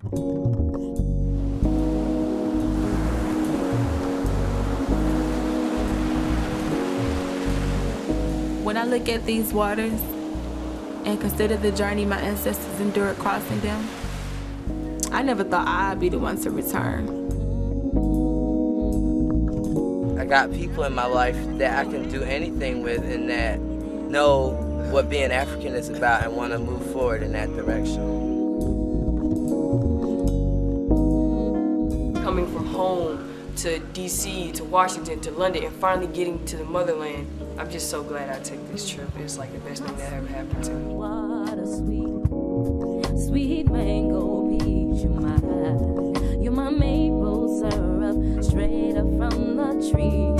When I look at these waters and consider the journey my ancestors endured crossing them, I never thought I'd be the one to return. I got people in my life that I can do anything with and that know what being African is about and want to move forward in that direction. Coming from home to DC, to Washington, to London, and finally getting to the motherland, I'm just so glad I took this trip. It's like the best thing that ever happened to me. What a sweet, sweet mango peach, you're my maple syrup, straight up from the trees.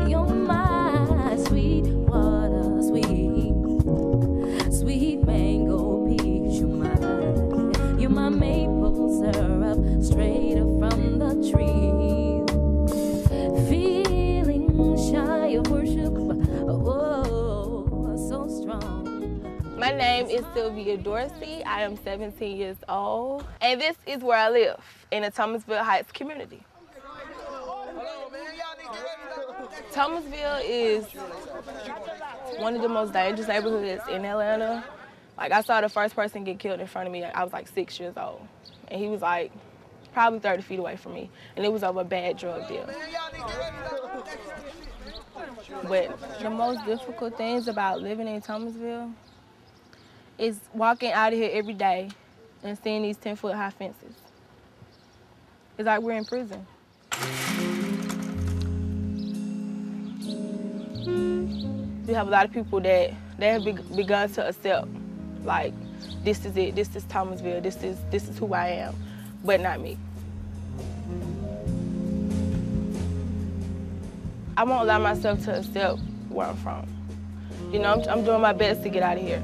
You're my sweet water, sweet mango peach, you're my maple syrup, straight up from the trees. Feeling shy of worship, oh, so strong. My name is Sylvia Dorsey. I am 17 years old, and this is where I live, in the Thomasville Heights community. Thomasville is one of the most dangerous neighborhoods in Atlanta. Like, I saw the first person get killed in front of me. I was like 6 years old, and he was like probably 30 feet away from me, and it was over a bad drug deal. But the most difficult things about living in Thomasville is walking out of here every day and seeing these 10-foot high fences. It's like we're in prison. We have a lot of people that they have begun to accept, like, this is it, this is Thomasville, this is who I am, but not me. I won't allow myself to accept where I'm from. You know, I'm doing my best to get out of here.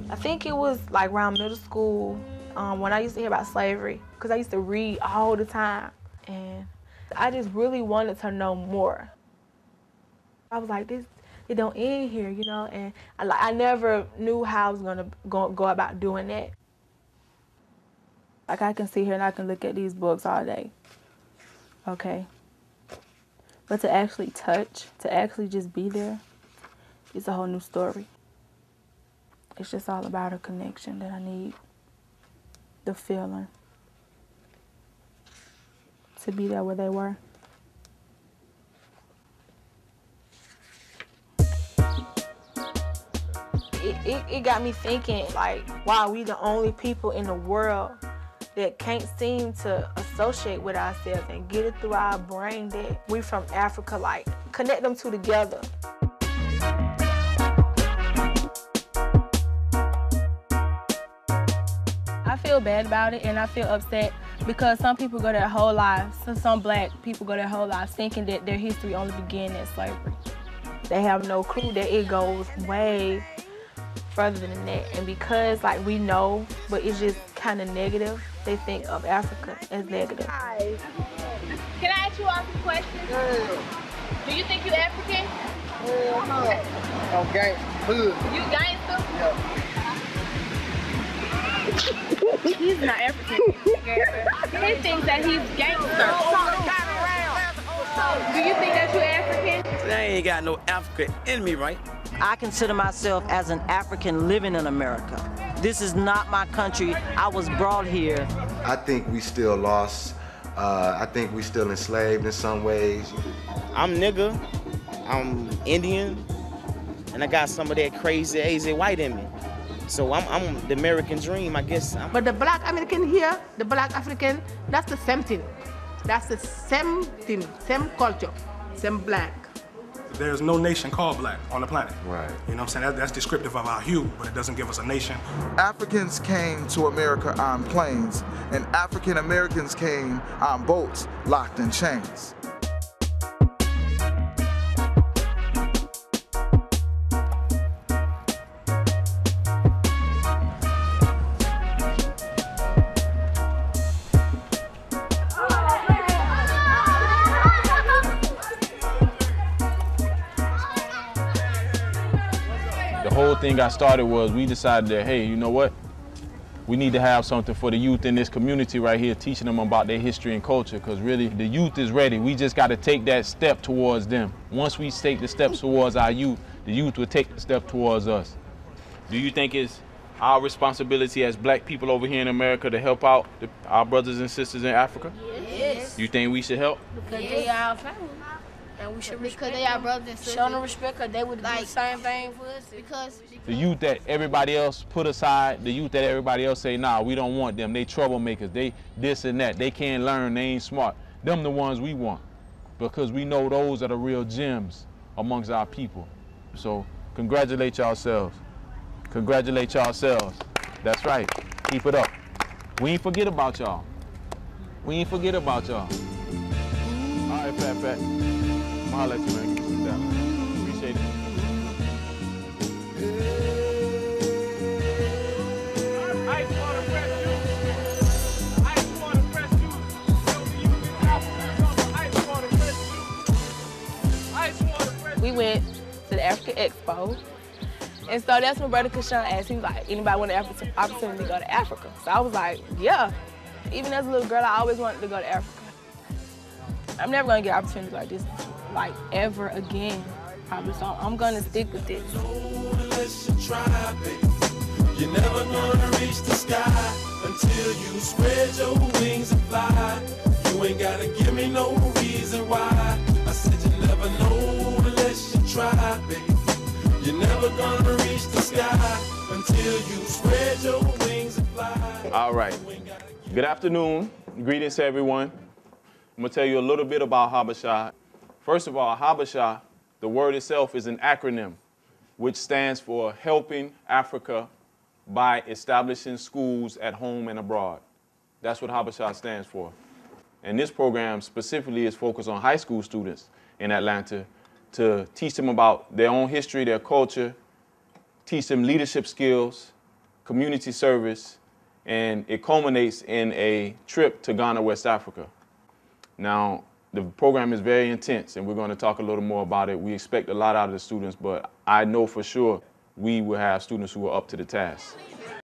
I think it was like around middle school when I used to hear about slavery, because I used to read all the time, and I just really wanted to know more. I was like, it don't end here, you know, and I never knew how I was gonna go about doing that. Like, I can sit here and I can look at these books all day, okay? But to actually touch, to actually just be there, it's a whole new story. It's just all about a connection that I need, the feeling, to be there where they were. It got me thinking, like, wow, we the only people in the world that can't seem to associate with ourselves and get it through our brain that we from Africa, like, connect them two together. I feel bad about it, and I feel upset because some people go their whole lives, some black people go their whole lives thinking that their history only began at slavery. They have no clue that it goes way further than that. And because, like, we know, but it's just kind of negative, they think of Africa as negative. Hi. Can I ask you all some questions? Yeah. Do you think you're African? No. I'm gangster. You gangster? Yeah. He's not African. He thinks that he's gangster. Do you think that you're African? I ain't got no Africa in me, right? I consider myself as an African living in America. This is not my country. I was brought here. I think we still lost. I think we still enslaved in some ways. I'm nigga, I'm Indian, and I got some of that crazy Asian white in me. So I'm the American dream, I guess. But the black American here, the black African, that's the same thing. That's the same thing, same culture, same black. There's no nation called black on the planet. Right. You know what I'm saying? That's descriptive of our hue, but it doesn't give us a nation. Africans came to America on planes, and African Americans came on boats locked in chains. thing got started was we decided that, hey, you know what? We need to have something for the youth in this community right here, teaching them about their history and culture, because really the youth is ready. We just got to take that step towards them. Once we take the steps towards our youth, the youth will take the step towards us. Do you think it's our responsibility as black people over here in America to help out our brothers and sisters in Africa? Yes. You think we should help? Because they are our family. And we should because they are brothers and sisters. Show them respect because they would do the same thing for us. Because the youth that everybody else put aside, the youth that everybody else say, nah, we don't want them. They troublemakers. They this and that. They can't learn. They ain't smart. Them the ones we want because we know those are the real gems amongst our people. So congratulate yourselves. Congratulate yourselves. That's right. Keep it up. We ain't forget about y'all. We ain't forget about y'all. All right, Pat. I'll let you, man. Keep it down. Appreciate it. We went to the African Expo, and so that's when Brother Kashawn asked, he was like, anybody want the opportunity to go to Africa? So I was like, yeah. Even as a little girl, I always wanted to go to Africa. I'm never gonna get opportunities like this, like ever again, probably, so I'm gonna stick with this. You're never gonna reach the sky until you spread your wings and fly. You ain't gotta give me no reason why. I said you never know unless you try, baby. You're never gonna reach the sky until you spread your wings and fly. All right. Good afternoon. Greetings to everyone. I'm gonna tell you a little bit about Habesha. First of all, Habesha, the word itself is an acronym, which stands for Helping Africa by Establishing Schools at Home and Abroad. That's what Habesha stands for. And this program specifically is focused on high school students in Atlanta to teach them about their own history, their culture, teach them leadership skills, community service, and it culminates in a trip to Ghana, West Africa. Now, the program is very intense, and we're going to talk a little more about it. We expect a lot out of the students, but I know for sure we will have students who are up to the task.